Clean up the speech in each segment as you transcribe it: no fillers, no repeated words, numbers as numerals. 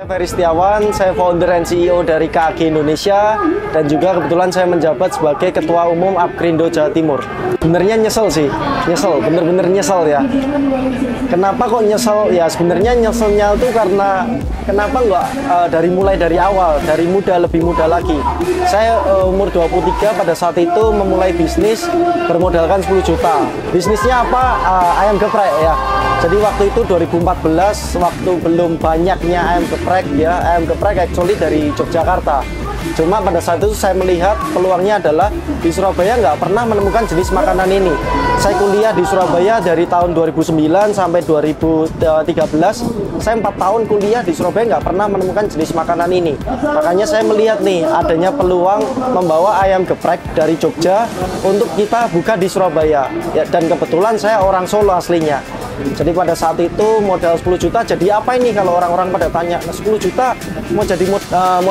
Saya Ferry Setiawan, saya founder and CEO dari KAG Indonesia dan juga kebetulan saya menjabat sebagai Ketua Umum Apgrindo Jawa Timur. Sebenarnya nyesel sih, bener-bener nyesel ya. Kenapa kok nyesel? Ya sebenarnya nyeselnya itu karena kenapa nggak mulai dari awal, dari lebih muda lagi. Saya umur 23 pada saat itu memulai bisnis bermodalkan 10 juta. Bisnisnya apa? Ayam geprek ya. Jadi waktu itu 2014, waktu belum banyaknya ayam geprek ya, ayam geprek actually dari Yogyakarta. Cuma pada saat itu saya melihat peluangnya adalah di Surabaya nggak pernah menemukan jenis makanan ini. Saya kuliah di Surabaya dari tahun 2009 sampai 2013. Saya 4 tahun kuliah di Surabaya nggak pernah menemukan jenis makanan ini. Makanya saya melihat nih adanya peluang membawa ayam geprek dari Jogja untuk kita buka di Surabaya. Ya, dan kebetulan saya orang Solo aslinya. Jadi pada saat itu modal 10 juta jadi apa ini kalau orang-orang pada tanya 10 juta mau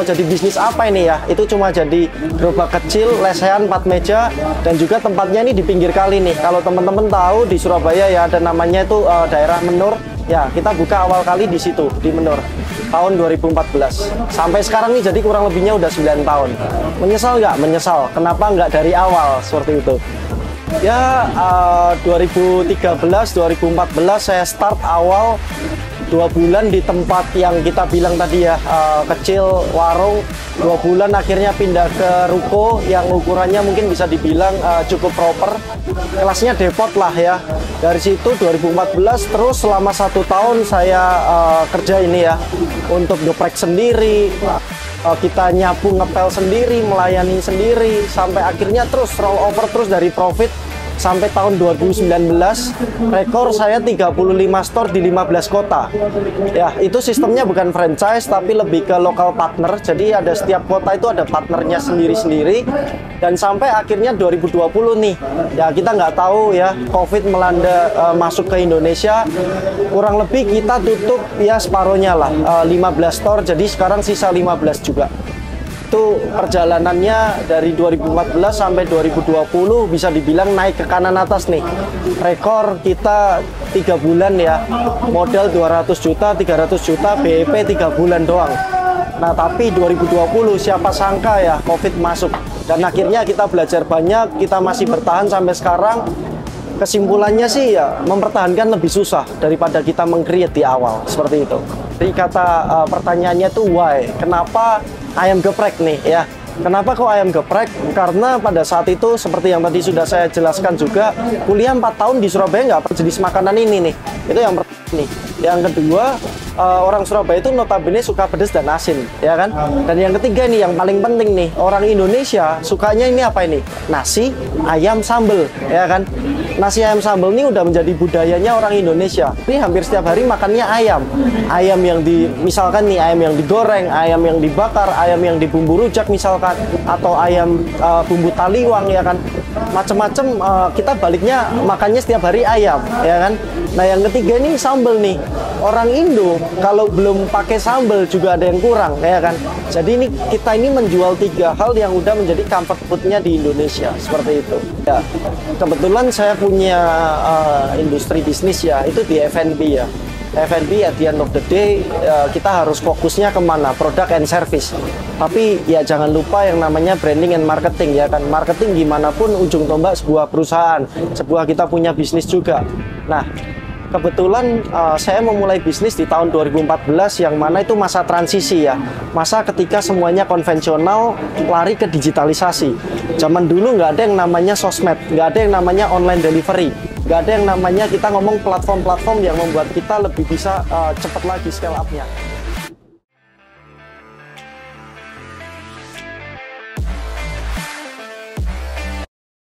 jadi bisnis apa ini ya? Itu cuma jadi gerobak kecil, lesehan 4 meja dan juga tempatnya ini di pinggir kali nih. Kalau teman-teman tahu di Surabaya ya ada namanya itu daerah Menur. Ya, kita buka awal kali di situ di Menur tahun 2014. Sampai sekarang nih jadi kurang lebihnya udah 9 tahun. Menyesal nggak? Menyesal. Kenapa nggak dari awal seperti itu? Ya 2013, 2014 saya start awal 2 bulan di tempat yang kita bilang tadi ya kecil, warung. 2 bulan akhirnya pindah ke ruko yang ukurannya mungkin bisa dibilang cukup proper. Kelasnya depot lah ya. Dari situ 2014 terus selama 1 tahun saya kerja ini ya untuk geprek sendiri. Kita nyapu ngepel sendiri, melayani sendiri sampai akhirnya terus roll over terus dari profit sampai tahun 2019 rekor saya 35 store di 15 kota. Ya, itu sistemnya bukan franchise tapi lebih ke lokal partner. Jadi ada setiap kota itu ada partnernya sendiri-sendiri dan sampai akhirnya 2020 nih. Ya, kita nggak tahu ya, Covid melanda masuk ke Indonesia. Kurang lebih kita tutup ya separuhnya lah, 15 store. Jadi sekarang sisa 15 juga. Itu perjalanannya dari 2014 sampai 2020 bisa dibilang naik ke kanan atas nih. Rekor kita 3 bulan ya, modal 200 juta, 300 juta, BEP 3 bulan doang. Nah tapi 2020 siapa sangka ya Covid masuk. Dan akhirnya kita belajar banyak, kita masih bertahan sampai sekarang. Kesimpulannya sih ya mempertahankan lebih susah daripada kita meng-create di awal, seperti itu. Jadi kata pertanyaannya tuh why? Kenapa ayam geprek nih ya? Kenapa kok ayam geprek? Karena pada saat itu seperti yang tadi sudah saya jelaskan juga, kuliah 4 tahun di Surabaya nggak pernah jenis makanan ini nih. Itu yang pertama nih. Yang kedua, orang Surabaya itu notabene suka pedas dan asin, ya kan? Dan yang ketiga nih, yang paling penting nih, orang Indonesia sukanya ini apa ini? Nasi, ayam, sambal, ya kan? Nasi ayam sambal ini udah menjadi budayanya orang Indonesia. Ini hampir setiap hari makannya ayam. Ayam yang misalkan nih, ayam yang digoreng, ayam yang dibakar, ayam yang dibumbu rujak misalkan, atau ayam bumbu taliwang, ya kan? Macem-macem kita baliknya makannya setiap hari ayam, ya kan? Nah yang ketiga ini sambal nih. Orang Indo kalau belum pakai sambal juga ada yang kurang, ya kan? Jadi kita ini menjual 3 hal yang udah menjadi comfort foodnya di Indonesia, seperti itu. Ya, kebetulan saya punya industri bisnis ya, itu di F&B ya. F&B at the end of the day kita harus fokusnya kemana? Produk and service. Tapi ya jangan lupa yang namanya branding and marketing ya kan. Marketing gimana pun ujung tombak sebuah perusahaan, sebuah kita punya bisnis juga. Nah, kebetulan saya memulai bisnis di tahun 2014 yang mana itu masa transisi ya. Masa ketika semuanya konvensional lari ke digitalisasi. Zaman dulu nggak ada yang namanya sosmed, nggak ada yang namanya online delivery, nggak ada yang namanya kita ngomong platform-platform yang membuat kita lebih bisa cepat lagi scale up-nya.